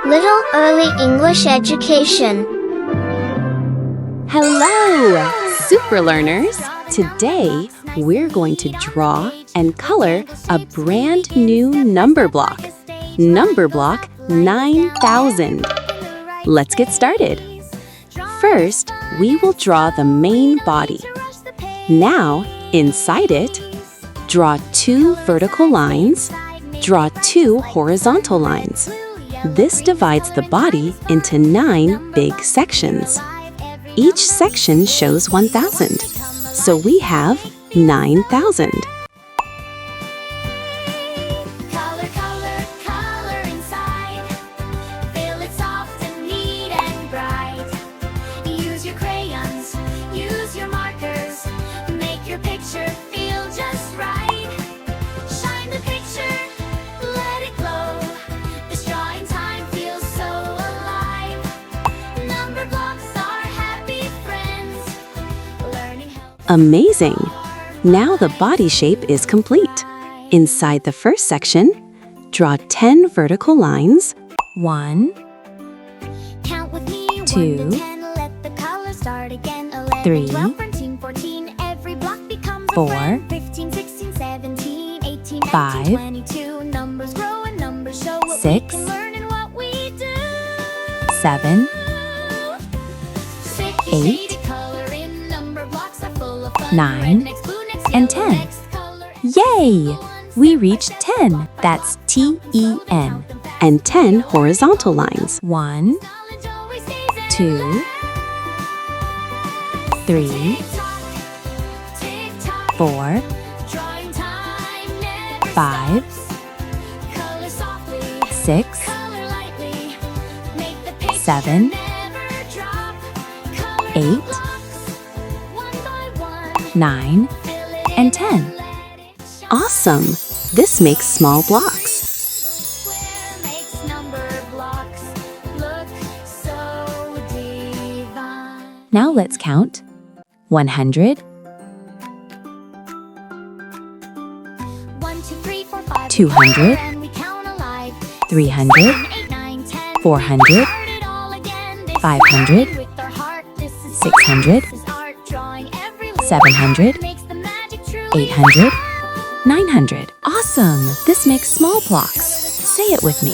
Little Early English Education. Hello, super learners! Today, we're going to draw and color a brand new number block. Number block 9000. Let's get started. First, we will draw the main body. Now, inside it, draw 2 vertical lines, draw 2 horizontal lines. This divides the body into 9 big sections. Each section shows 1000, so we have 9000. Color, color, color inside. Feel it soft and neat and bright. Use your crayons, use your markers. Make your picture feel just right. Shine the picture, let it glow. This drawing time feels so alive. Number blocks are happy friends. Learning how. Amazing! Now the body shape is complete. Inside the first section, draw 10 vertical lines. 1, Count with me, 2, 1 to 10, let the color start again. 11, 3, 12, 13, 14, every block becomes 4, a friend. 15, 16, 17, 18, 5, 19, 22, numbers grow and numbers show what 6, we can learn and what we do. 7, 6, 8, coloring number blocks are full of fun. 9, Red next, blue next, and yellow 10. next, color. Yay! We reached 10. That's T-E-N. And 10 horizontal lines. 1, Knowledge always stays in 2, 3, Tick-tock, tick-tock. 4, Drawing time never 5, stops. Color softly, 6, color lightly. Make the picture 7, never drop. Color 8, the blocks, one by one. 9, Fill it and in 10. let it shine. Awesome! This makes small blocks. Square makes number blocks look so divine. Now let's count. 100, 1, 2, 3, 4, 5. 200, And we count alive. 300, 7, 8, 9, 10. 400, Start it all again. This is 500, with our heart. This is 600, This is art, drawing every little 700, part makes the magic truly 800, 900. Awesome! This makes small blocks. Say it with me.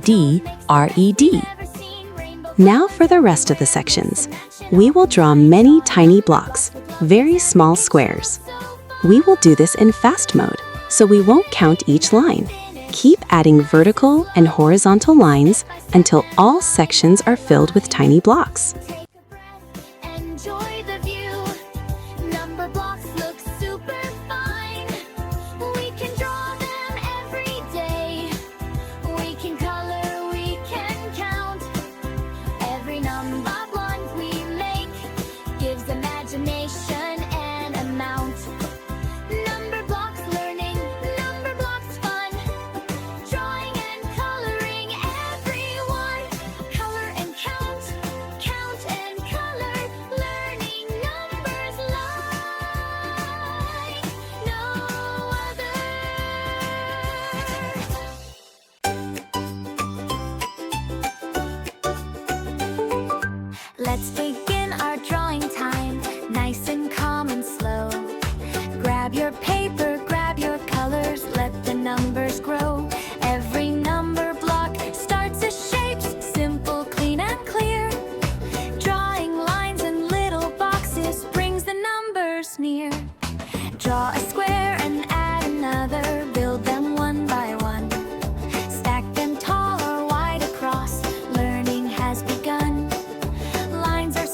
N-I-N-E-H-U-N-D-R-E-D. Now for the rest of the sections. We will draw many tiny blocks, very small squares. We will do this in fast mode, so we won't count each line. Keep adding vertical and horizontal lines until all sections are filled with tiny blocks. Take a breath, enjoy the view. Number blocks look super fine. We can draw them every day. We can color, we can count. Every number block we make gives imagination an amount. Number blocks learning, number blocks fun. Drawing and coloring everyone. Color and count, count and color. Learning numbers like no other. Let's begin our drawing time, nice and calm and slow. Grab your paper, grab your colors, let the numbers grow. Every number block starts as shapes, simple, clean and clear. Drawing lines and little boxes brings the numbers near. Draw a square and add another, build them one by one. Stack them tall or wide across, learning has begun. Lines are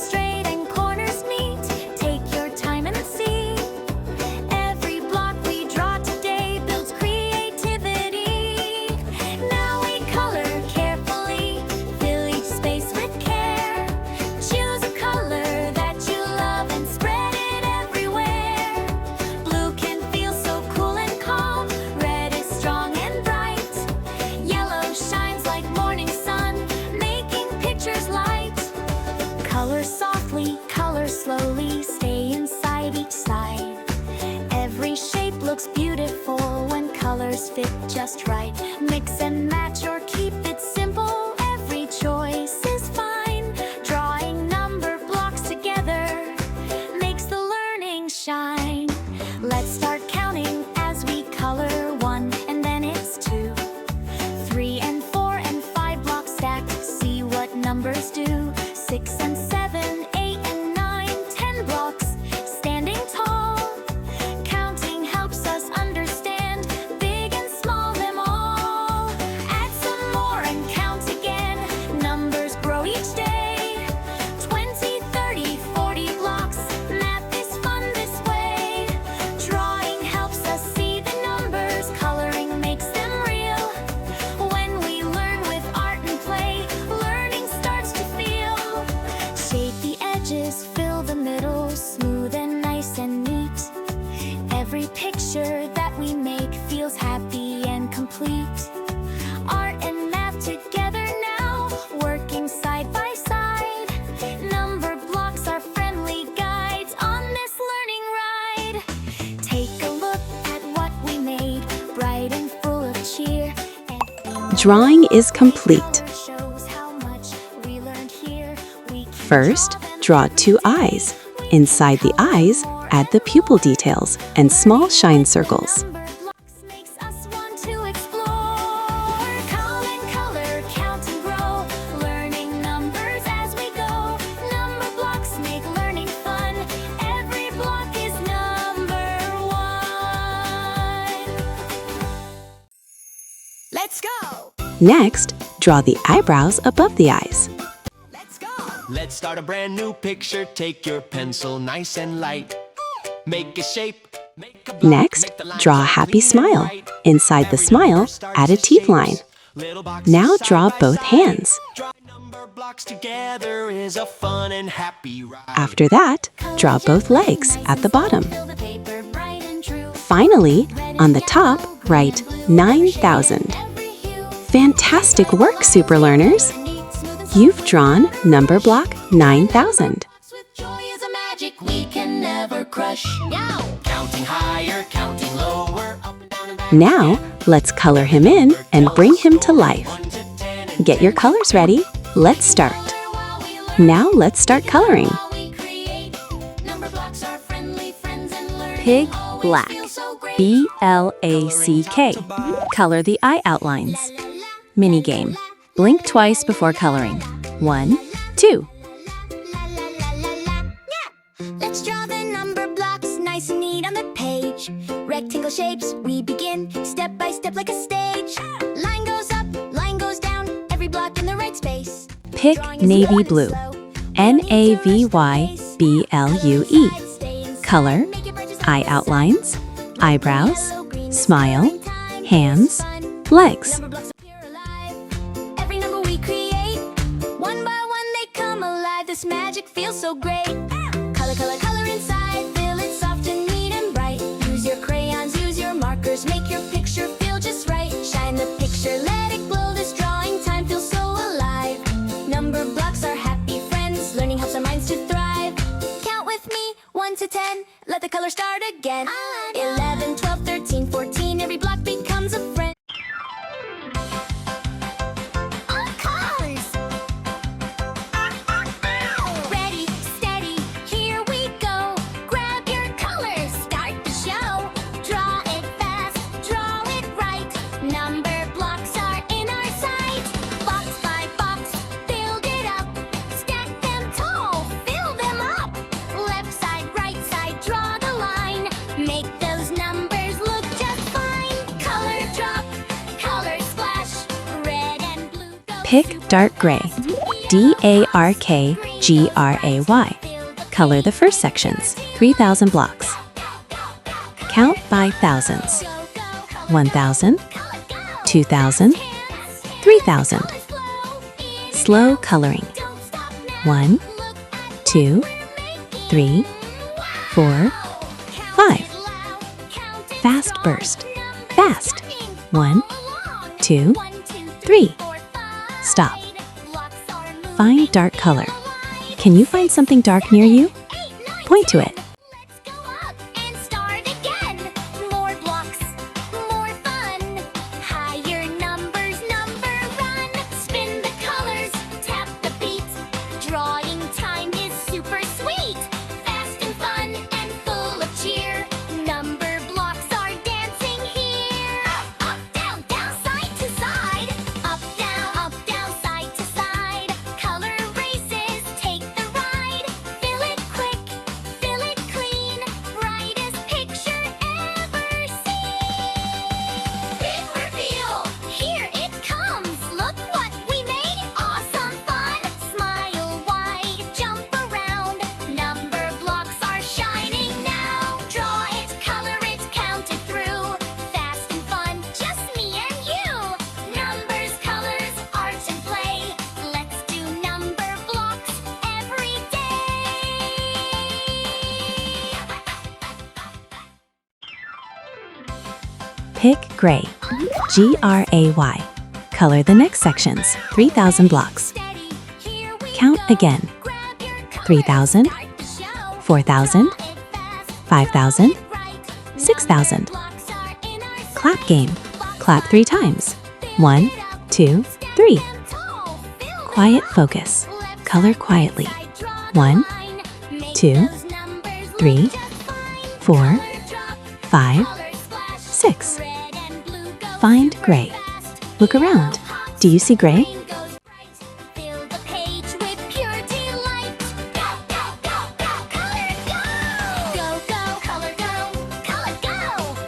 just right. Mix and match or keep it simple. Every choice is fine. Drawing number blocks together makes the learning shine. Let's start counting as we color. 1 and then it's 2, 3 and 4 and 5 blocks stacked. See what numbers do. 6 and 7, 8 and 9, 10 blocks standing tall. Counting helps us understand big and small them all. Add some more and count again. Numbers grow each day. 20, 30, 40 blocks. Math is fun this way. Drawing helps us see the numbers. Coloring makes them real. When we learn with art and play, learning starts to feel. Shape the edges, fill the middle, smooth and nice and neat. Every picture that we make feels happy and complete. Art and math together now, working side by side. Number blocks are friendly guides on this learning ride. Take a look at what we made, bright and full of cheer. Drawing is complete. Shows how much we learned here. We can First, draw draw 2 eyes. Inside the eyes, add the pupil details and small shine circles. Numberblocks makes us want to explore. Count and color, count and grow. Learning numbers as we go. Numberblocks make learning fun. Every block is number 1. Let's go! Next, draw the eyebrows above the eyes. Let's go! Let's start a brand new picture. Take your pencil nice and light. Make a shape. Make a block, Next, make the lines draw a all happy clean and smile. right. Inside the Every smile, number starts add a with teeth shapes. line. Little boxes Now side draw by both side. hands. Drawing number blocks together is a fun and happy ride. After that, draw both legs at the bottom. Fill the paper bright and true. Finally, on the top, write 9,000. Every hue. Fantastic work, super learners! You've drawn number block 9,000. With joy is a magic we can never crush. Yow! Counting higher, counting lower, up and down and back. Now, let's color him in and bring him to life. 1 to 10 and Get your colors ready. Let's start. While we learn, Now let's start coloring. while we create. Numberblocks are friendly friends and learning Pig always black. feels so great. B-L-A-C-K. Color the eye outlines. Mini game. Blink twice before coloring. 1, 2. Let's draw the number blocks nice and neat on the page. Rectangle shapes, we begin step by step like a stage. Line goes up, line goes down, every block in the right space. Pick Drawing is navy fun and blue. slow. N-A-V-Y-B-L-U-E. Color, eye outlines, eyebrows, smile, hands, legs. Numberblocks appear alive. Every number we create, one by one they come alive. This magic feels so great. Color, color, color inside. Fill it soft and neat and bright. Use your crayons, use your markers. Make your picture feel just right. Shine the picture, let it glow. This drawing time feels so alive. Number blocks are happy friends. Learning helps our minds to thrive. Count with me, 1 to 10. Let the color start again. 11, 12, 13, 14. Every block becomes a friend. On cars! Ready, steady, here we go. Grab your colors, start the show. Draw it fast, draw it right. Number blocks are in our sight. Box by box, build it up. Stack them tall, fill them up. Left side, right side, draw the line. Make those numbers look just fine. Color drop, color splash. Red and blue go. Pick dark gray. D-A-R-K-G-R-A-Y. Color the first sections, 3,000 blocks. Count by thousands. 1,000, 2,000, 3,000. Slow coloring. 1, 2, 3, 4, 5. Fast burst. Fast. 1, 2, 3. Stop. Find dark color. Can you find something dark near you? Point to it. Let's go up and start again. More blocks, more fun. Higher Pick gray. Gray. Color the next sections, 3,000 blocks. Count again. 3,000, 4,000, 5,000, 6,000. Clap game. Clap 3 times. 1, 2, 3. Quiet focus. Color quietly. 1, 2, 3, 4, 5, 6. Find gray. Look around. Do you see gray? Fill the page with pure delight. Go, go, go, go, color go! Go, go, color go, color go!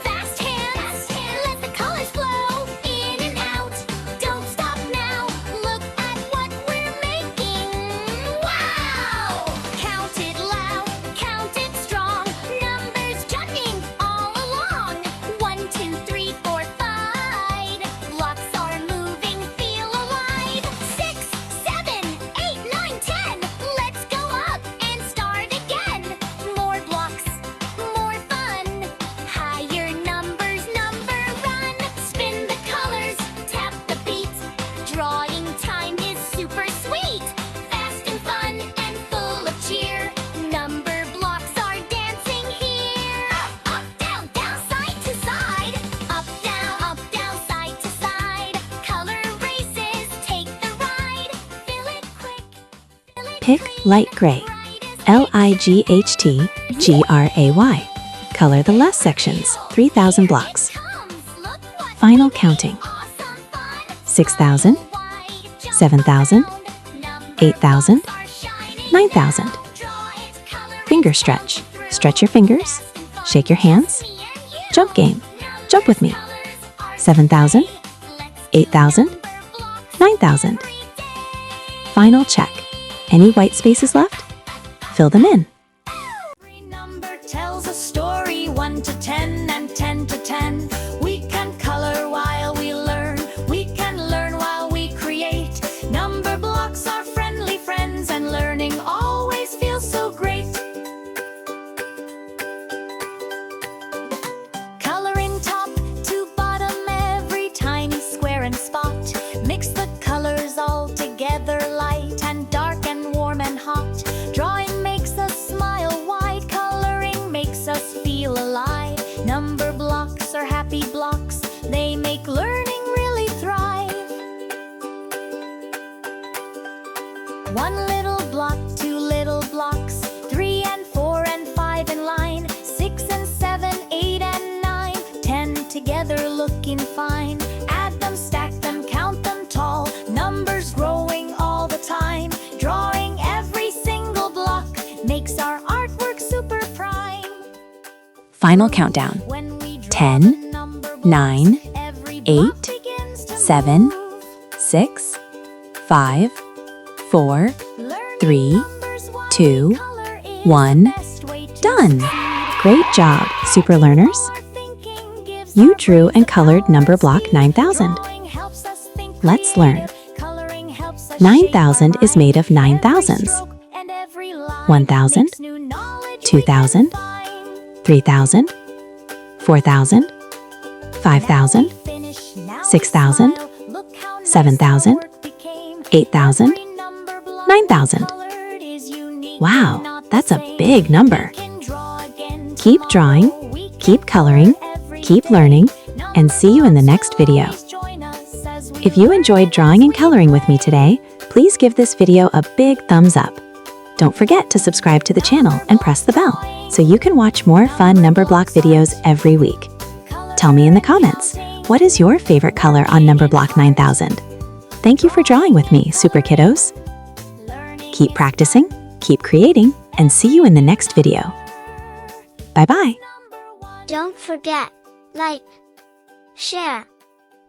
Fast hands, let the colors flow in and out. Don't stop now. Look at what we're making. Wow! Count it loud, count it strong. Numbers jumping all along. 1, 2, 3, 4, 5. Blocks are moving, feel alive. 6, 7, 8, 9, 10. Let's go up and start again. More blocks, more fun. Higher numbers, number run. Spin the colors, tap the beat. Drawing time is super sweet. Fast and fun and full of cheer. Number blocks are dancing here. Up, down, down, side to side. Up, down, side to side. Color races, take the ride. Fill it quick, fill it Pick clean. light gray. Lightgray. Color the last sections, 3,000 blocks. Final counting. 6,000, 7,000, 8,000, 9,000. Finger stretch. Stretch your fingers. Shake your hands. Jump game. Jump with me. 7,000, 8,000, 9,000. Final check. Any white spaces left? Fill them in. Every number tells a story, 1 to 10 and 10 to 10. We can color while we learn. We can learn while we create. Number blocks are friendly friends, and learning always feels so great. Coloring top to bottom, every tiny square and spot. Mix the colors all together, light and dark and warm and hot. Drawing makes us smile wide, coloring makes us feel alive. Number blocks are happy blocks, they make learning really thrive. 1 little block, 2 little blocks, 3 and 4 and 5 in line, 6 and 7, 8 and 9, 10 together looking fine. Add them, stack them, count them tall, numbers growing all the time. Drawing every single block makes our artwork super prime. Final countdown. When we draw 10, the number blocks, 9, every block 8, begins to 7, move. 6, 5, 4, Learning 3, numbers while 2, we color is 1. the best way to Done. succeed. Great job, super learners. Our thinking gives You our drew brains and the colored power number to block see. 9,000. Drawing helps us think Let's learn. creative. Coloring helps us 9,000 shape our is made of mind. 9,000s. Every stroke and every line 1,000, makes new knowledge 2,000, we can find. 3,000, 4,000, 5,000, 6,000, 7,000, 8,000, 9,000. Wow, that's a big number. Keep drawing, keep coloring, keep learning, and see you in the next video. If you enjoyed drawing and coloring with me today, please give this video a big thumbs up. Don't forget to subscribe to the channel and press the bell so you can watch more fun Numberblock videos every week. Tell me in the comments, what is your favorite color on Numberblock 9000? Thank you for drawing with me, Super Kiddos. Keep practicing, keep creating, and see you in the next video. Bye-bye. Don't forget, like, share,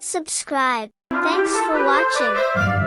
subscribe. Thanks for watching.